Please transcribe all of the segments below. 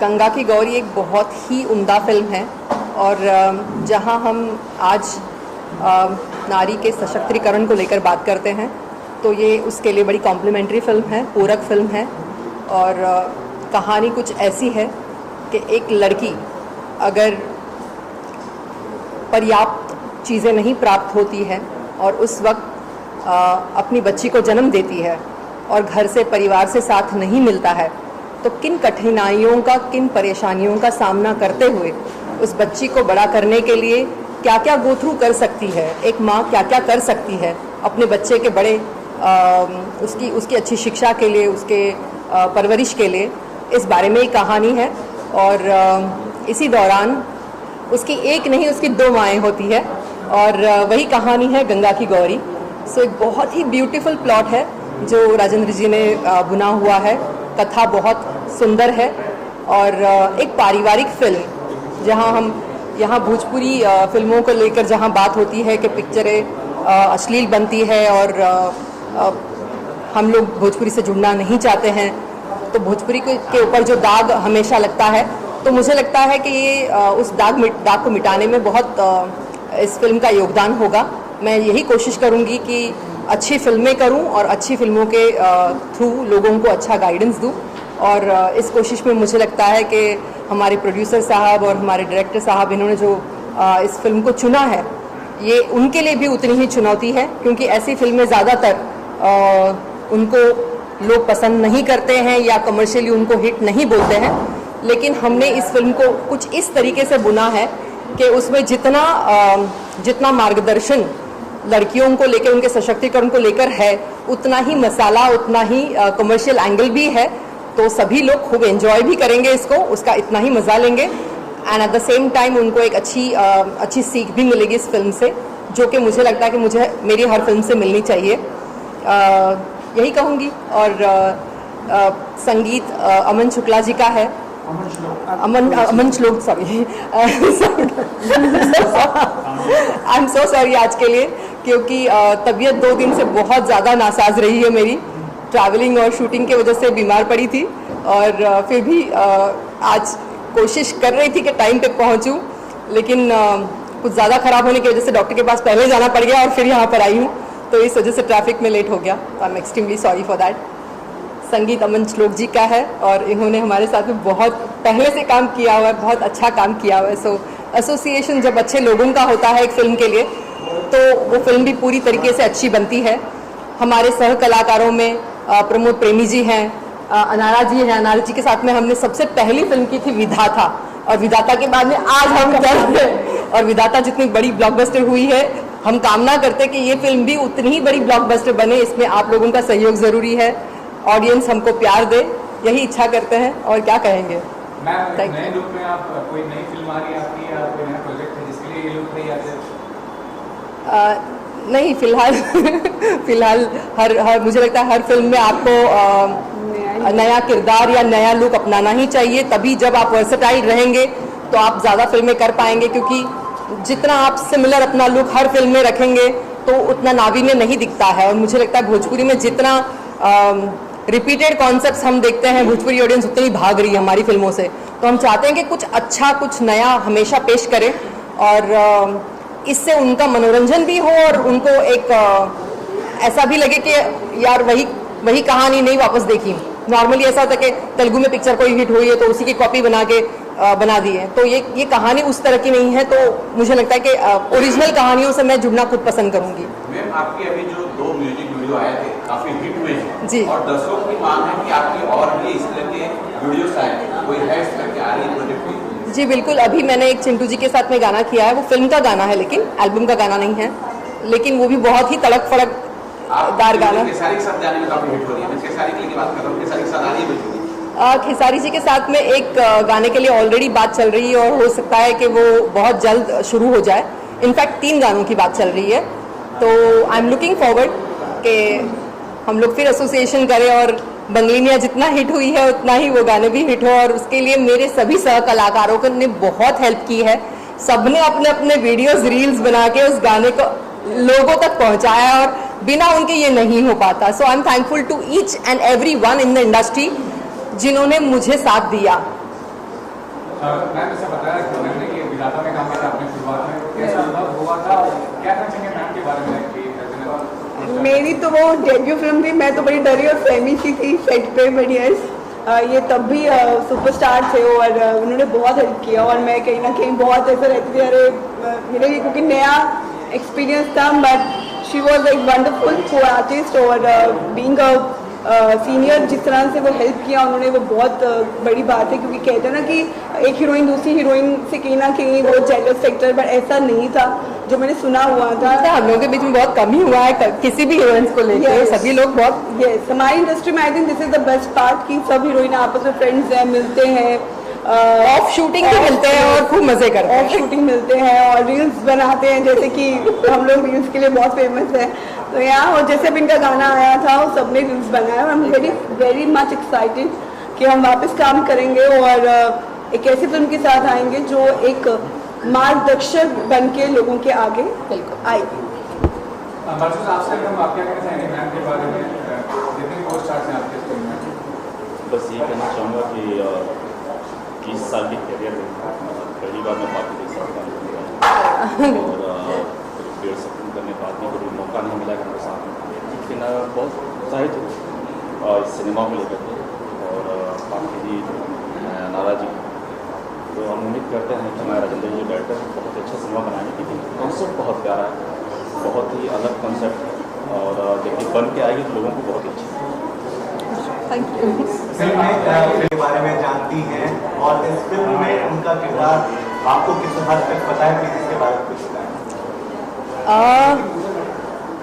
गंगा की गौरी एक बहुत ही उम्दा फिल्म है और जहां हम आज नारी के सशक्तिकरण को लेकर बात करते हैं तो ये उसके लिए बड़ी कॉम्प्लीमेंट्री फिल्म है, पूरक फिल्म है। और कहानी कुछ ऐसी है कि एक लड़की अगर पर्याप्त चीज़ें नहीं प्राप्त होती हैं और उस वक्त अपनी बच्ची को जन्म देती है और घर से, परिवार से साथ नहीं मिलता है, तो किन कठिनाइयों का, किन परेशानियों का सामना करते हुए उस बच्ची को बड़ा करने के लिए क्या क्या गो थ्रू कर सकती है, एक माँ क्या क्या कर सकती है अपने बच्चे के बड़े उसकी अच्छी शिक्षा के लिए, उसके परवरिश के लिए, इस बारे में ही कहानी है। और इसी दौरान उसकी एक नहीं, उसकी दो माएँ होती है और वही कहानी है गंगा की गौरी। सो एक बहुत ही ब्यूटीफुल प्लॉट है जो राजेंद्र जी ने बुना हुआ है। कथा बहुत सुंदर है और एक पारिवारिक फिल्म जहां हम यहाँ भोजपुरी फिल्मों को लेकर जहां बात होती है कि पिक्चरें अश्लील बनती है और हम लोग भोजपुरी से जुड़ना नहीं चाहते हैं, तो भोजपुरी के ऊपर जो दाग हमेशा लगता है, तो मुझे लगता है कि ये उस दाग को मिटाने में बहुत इस फिल्म का योगदान होगा। मैं यही कोशिश करूँगी कि अच्छी फिल्में करूं और अच्छी फिल्मों के थ्रू लोगों को अच्छा गाइडेंस दूं। और इस कोशिश में मुझे लगता है कि हमारे प्रोड्यूसर साहब और हमारे डायरेक्टर साहब, इन्होंने जो इस फिल्म को चुना है, ये उनके लिए भी उतनी ही चुनौती है, क्योंकि ऐसी फिल्में ज़्यादातर उनको लोग पसंद नहीं करते हैं या कमर्शियली उनको हिट नहीं बोलते हैं। लेकिन हमने इस फिल्म को कुछ इस तरीके से बुना है कि उसमें जितना मार्गदर्शन लड़कियों को लेकर, उनके सशक्तिकरण को लेकर है, उतना ही मसाला, उतना ही कमर्शियल एंगल भी है। तो सभी लोग खूब एंजॉय भी करेंगे इसको, उसका इतना ही मज़ा लेंगे and at the same time उनको एक अच्छी सीख भी मिलेगी इस फिल्म से, जो कि मुझे लगता है कि मेरी हर फिल्म से मिलनी चाहिए। यही कहूँगी। और संगीत अमन शुक्ला जी का है। अमन श्लोक, sorry, I am so sorry आज के लिए, क्योंकि तबीयत 2 दिन से बहुत ज़्यादा नासाज रही है मेरी। ट्रैवलिंग और शूटिंग की वजह से बीमार पड़ी थी और फिर भी आज कोशिश कर रही थी कि टाइम पे पहुंचूं, लेकिन कुछ ज़्यादा ख़राब होने की वजह से डॉक्टर के पास पहले जाना पड़ गया और फिर यहाँ पर आई हूँ, तो इस वजह से ट्रैफिक में लेट हो गया। I am extremely sorry for that. संगीत अमन श्लोक जी का है और इन्होंने हमारे साथ में बहुत पहले से काम किया हुआ है, बहुत अच्छा काम किया हुआ है। सो एसोसिएशन जब अच्छे लोगों का होता है एक फिल्म के लिए, तो वो फिल्म भी पूरी तरीके से अच्छी बनती है। हमारे सह कलाकारों में प्रमोद प्रेमी जी हैं, अनारा जी हैं। अनारा जी के साथ में हमने सबसे पहली फिल्म की थी विधाता, और विधाता के बाद में आज हम कर रहे हैं, और विधाता जितनी बड़ी ब्लॉकबस्टर हुई है, हम कामना करते कि ये फिल्म भी उतनी ही बड़ी ब्लॉकबस्टर बने। इसमें आप लोगों का सहयोग ज़रूरी है, ऑडियंस हमको प्यार दे, यही इच्छा करते हैं। और क्या कहेंगे। नए लुक में आप कोई नई फिल्म आ रही है आपकी, या कोई नया प्रोजेक्ट है जिसके लिए ये लुक नहीं आते? नहीं, फिलहाल हर मुझे लगता है हर फिल्म में आपको नया किरदार या नया लुक अपनाना ही चाहिए। तभी जब आप वर्सेटाइल रहेंगे तो आप ज़्यादा फिल्में कर पाएंगे, क्योंकि जितना आप सिमिलर अपना लुक हर फिल्म में रखेंगे तो उतना नावीन्य नहीं दिखता है। और मुझे लगता है भोजपुरी में जितना रिपीटेड कॉन्सेप्ट्स हम देखते हैं, भोजपुरी ऑडियंस उतनी भाग रही है हमारी फिल्मों से। तो हम चाहते हैं कि कुछ अच्छा, कुछ नया हमेशा पेश करें और इससे उनका मनोरंजन भी हो और उनको एक ऐसा भी लगे कि यार वही कहानी नहीं वापस देखी। नॉर्मली ऐसा होता है कि तेलुगु में पिक्चर कोई हिट हुई है तो उसी की कॉपी बना दी है, तो ये कहानी उस तरह की नहीं है। तो मुझे लगता है कि ओरिजिनल कहानियों से मैं जुड़ना खुद पसंद करूँगी। मैम, आपके अभी जो 2 म्यूजिक वीडियो आए थे काफी हिट हुए हैं जी, और दर्शकों की मांग है कि आपकी और भी इस तरह के वीडियोस आए, कोई है इस तरह की आ रही प्रोजेक्ट की? जी बिल्कुल। अभी मैंने एक चिंटू जी के साथ में गाना किया है, वो फिल्म का गाना है, लेकिन एल्बम का गाना नहीं है, लेकिन वो भी बहुत ही तड़क फड़क दार गाना। खेसारी के साथ जाने में काफी हिट हो रही है। मैं खेसारी के लिए बात कर रहा हूँ, खेसारी के साथ आ रही है? खेसारी जी के साथ में एक गाने के लिए ऑलरेडी बात चल रही है और हो सकता है कि वो बहुत जल्द शुरू हो जाए। इनफैक्ट 3 गानों की बात चल रही है, तो आई एम लुकिंग फॉरवर्ड कि हम लोग फिर एसोसिएशन करें और बंगलिनिया जितना हिट हुई है उतना ही वो गाने भी हिट हो। और उसके लिए मेरे सभी सह कलाकारों ने बहुत हेल्प की है। सबने अपने अपने वीडियोस, रील्स बना के उस गाने को लोगों तक पहुंचाया और बिना उनके ये नहीं हो पाता। So I am thankful to each and every one in the industry जिन्होंने मुझे साथ दिया। मैम जैसे बताया कि मैंने ये विधाता में काम किया था अपने शुरुआत में, कैसा अनुभव हुआ था, क्या कहना चाहेंगे मैम के बारे में कि मेरी तो वो डेब्यू फिल्म थी, मैं तो बड़ी डरी और सहमी सी थी सेट पे, बट यस ये तब भी सुपरस्टार थे और उन्होंने बहुत हेल्प किया और मैं कहीं ना कहीं बहुत ऐसा रहती थी, अरे मेरे लिए क्योंकि नया एक्सपीरियंस था, but she was like wonderful को आर्टिस्ट और बीइंग अ सीनियर जिस तरह से वो हेल्प किया उन्होंने, वो बहुत बड़ी बात है, क्योंकि कहते हैं ना कि एक हीरोइन दूसरी हीरोइन से कहीं ना कहीं वो जेलस फैक्टर, बट ऐसा नहीं था जो मैंने सुना हुआ था। हम लोगों के बीच में बहुत कम ही हुआ है किसी भी हीरोइंस को लेकर। Yes. सभी लोग बहुत यस हमारी इंडस्ट्री में I think this is the best part कि सब हीरोइन आपस में फ्रेंड्स हैं, मिलते हैं, ऑफ शूटिंग भी मिलते हैं और खूब मजे करते ऑफ हैं। शूटिंग मिलते हैं और रील्स बनाते हैं, जैसे कि हम लोग रील्स के लिए बहुत फेमस है। तो यहाँ और जैसे भी इनका गाना आया था वो सबने रील्स बनाया और I am very very much excited कि हम वापस काम करेंगे और एक ऐसी फिल्म के साथ आएंगे जो एक मार्गदर्शक बन के लोगों के आगे आएगी। वर्सेस आपसे हम आप क्या कहना चाहेंगे मैम के बारे में, जितने भी को स्टार्स हैं आपके फिल्म में? बस ये कहना चाहूँगा कि 20 साल की करियर में पहली बार मैं बाकी के साथ काम कर रहा हूँ और 1.5 साल करने के बाद भी कोई मौका नहीं मिला कि मेरे साथ में, लेकिन बहुत उत्साहित हूँ इस सिनेमा को लेकर के और बाकी जी नारा जी, तो हम उम्मीद करते हैं कि हमारा राजेंद्र जी डायरेक्टर बहुत अच्छा सिनेमा बनाएंगे, लेकिन कॉन्सेप्ट बहुत प्यारा है, बहुत ही अलग कॉन्सेप्ट है और जब बन के आएगी तो लोगों को बहुत अच्छी थैंक यू। फिल्म में के बारे में जानती हैं और इस फिल्म में उनका किरदार आपको किस हद तक पता है, प्लीज इसके बारे में कुछ बताएं।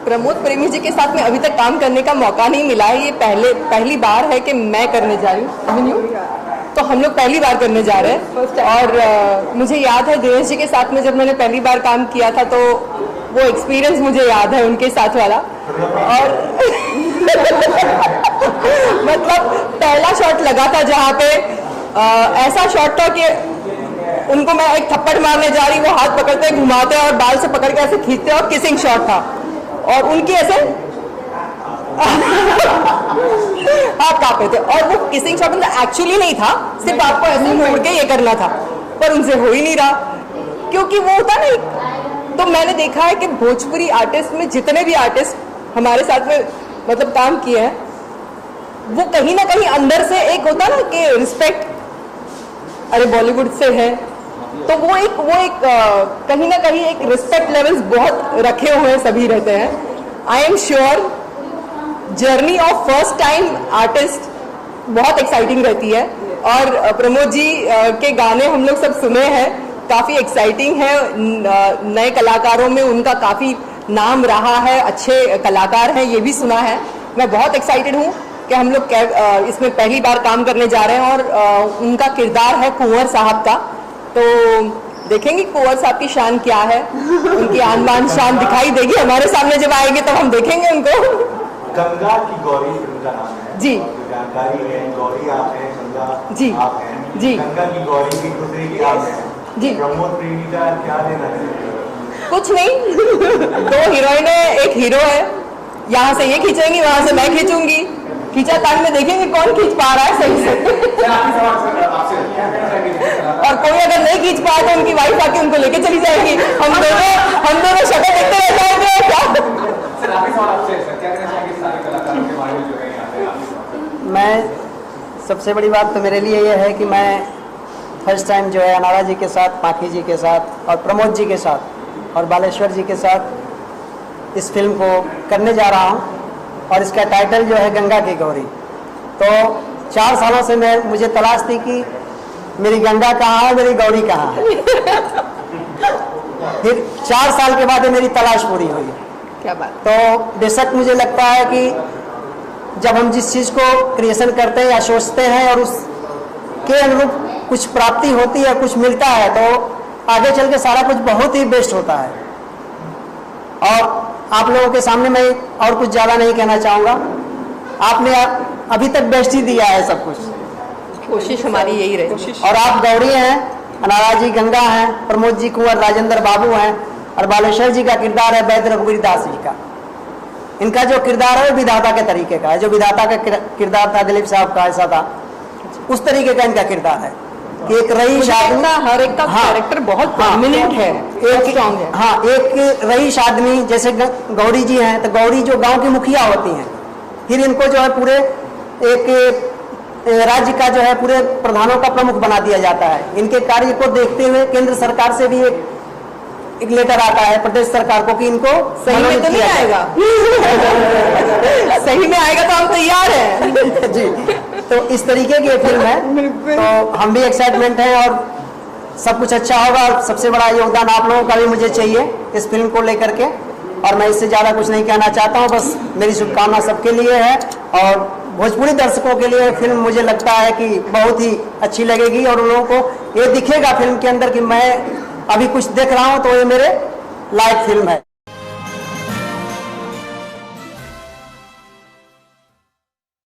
प्रमोद प्रेमी जी के साथ में अभी तक काम करने का मौका नहीं मिला है, ये पहली बार है कि मैं करने जा रही हूँ अभिनय, तो हम लोग पहली बार करने जा रहे हैं। और मुझे याद है दिनेश जी के साथ में जब मैंने पहली बार काम किया था तो वो एक्सपीरियंस मुझे याद है उनके साथ वाला, और मतलब पहला शॉट लगा था जहाँ पे ऐसा शॉट था कि उनको मैं एक थप्पड़ मारने जा रही, वो हाथ पकड़ते घुमाते और बाल से पकड़ के ऐसे खींचते और किसिंग शॉट था और उनकी ऐसे हाथ कांपे थे और वो किसिंग शॉट मतलब एक्चुअली नहीं था, सिर्फ आपको ऐसे मोड़ के ये करना था, पर उनसे हो ही नहीं रहा क्योंकि वो होता नहीं। तो मैंने देखा है कि भोजपुरी आर्टिस्ट में जितने भी आर्टिस्ट हमारे साथ में मतलब काम किए हैं, वो कहीं ना कहीं अंदर से एक होता ना कि रिस्पेक्ट, अरे बॉलीवुड से है तो वो एक कहीं ना कहीं एक रिस्पेक्ट लेवल्स बहुत रखे हुए सभी रहते हैं। I am sure journey of first time artist बहुत एक्साइटिंग रहती है और प्रमोद जी के गाने हम लोग सब सुने हैं, काफ़ी एक्साइटिंग है, नए कलाकारों में उनका काफ़ी नाम रहा है, अच्छे कलाकार हैं ये भी सुना है। मैं बहुत एक्साइटेड हूँ कि हम लोग इसमें पहली बार काम करने जा रहे हैं और उनका किरदार है कुंवर साहब का, तो देखेंगे कुंवर साहब की शान क्या है, उनकी आन बान शान दिखाई देगी हमारे सामने जब आएंगे तब हम देखेंगे उनको। गंगा की गौरी फिल्म का नाम है जी, जानकारी है, गौरी आप हैं, गंगा जी, आप हैं जी, गंगा की गौरी की दूसरी की आप हैं जी। प्रमोद प्रेमी का क्या देना है? कुछ नहीं, 2 हीरोइन है, 1 हीरो है, यहाँ से ये खींचेंगी वहां से मैं खींचूंगी, खींचा तान में देखेंगे कौन खींच पा रहा है सही से। और कोई अगर नहीं खींच पाया तो उनकी वाइफ आके उनको लेके चली जाएगी, हम दोनों शक्ल देखते रह जाएंगे क्या। मैं सबसे बड़ी बात तो मेरे लिए ये है कि मैं फर्स्ट टाइम जो है अनारा जी के साथ, पाखी जी के साथ और प्रमोद जी के साथ और बालेश्वर जी के साथ इस फिल्म को करने जा रहा हूँ और इसका टाइटल जो है गंगा की गौरी। तो 4 सालों से मुझे तलाश थी कि मेरी गंगा कहाँ है, मेरी गौरी कहाँ है। फिर 4 साल के बाद मेरी तलाश पूरी हुई। क्या बात। तो बेशक मुझे लगता है कि जब हम जिस चीज़ को क्रिएशन करते हैं या सोचते हैं और उसके अनुरूप कुछ प्राप्ति होती है, कुछ मिलता है, तो आगे चल के सारा कुछ बहुत ही बेस्ट होता है। और आप लोगों के सामने मैं और कुछ ज़्यादा नहीं कहना चाहूँगा, आपने अभी तक बेस्ट ही दिया है सब कुछ, कोशिश हमारी यही रही। और आप गौरी हैं, अनारा जी गंगा हैं, प्रमोद जी कुंवर राजेंद्र बाबू हैं और बालेश्वर जी का किरदार है वैद्य रघुवीर दास जी का। इनका जो किरदार है वो विधाता के तरीके का है, जो विधाता का किरदार था दिलीप साहब का ऐसा था उस तरीके का इनका किरदार है कि एक रईस आदमी, हर एक का कैरेक्टर बहुत प्रोमिनेंट है, एक स्ट्रॉन्ग है। हाँ, एक रईस आदमी जैसे गौरी जी हैं, तो गौरी जो गांव की मुखिया होती हैं, फिर इनको जो है पूरे एक राज्य का जो है पूरे प्रधानों का प्रमुख बना दिया जाता है। इनके कार्य को देखते हुए केंद्र सरकार से भी एक लेटर आता है प्रदेश सरकार को कि इनको सही में तो नहीं आएगा। सही में आएगा तो हम तैयार हैं। जी, तो इस तरीके की फिल्म है, तो हम भी एक्साइटमेंट हैं और सब कुछ अच्छा होगा। और सबसे बड़ा योगदान आप लोगों का भी मुझे चाहिए इस फिल्म को लेकर के, और मैं इससे ज़्यादा कुछ नहीं कहना चाहता हूँ। बस मेरी शुभकामना सबके लिए है और भोजपुरी दर्शकों के लिए फिल्म मुझे लगता है कि बहुत ही अच्छी लगेगी और उन लोगों को ये दिखेगा फिल्म के अंदर कि मैं अभी कुछ देख रहा हूँ तो ये मेरे लाइक फिल्म है।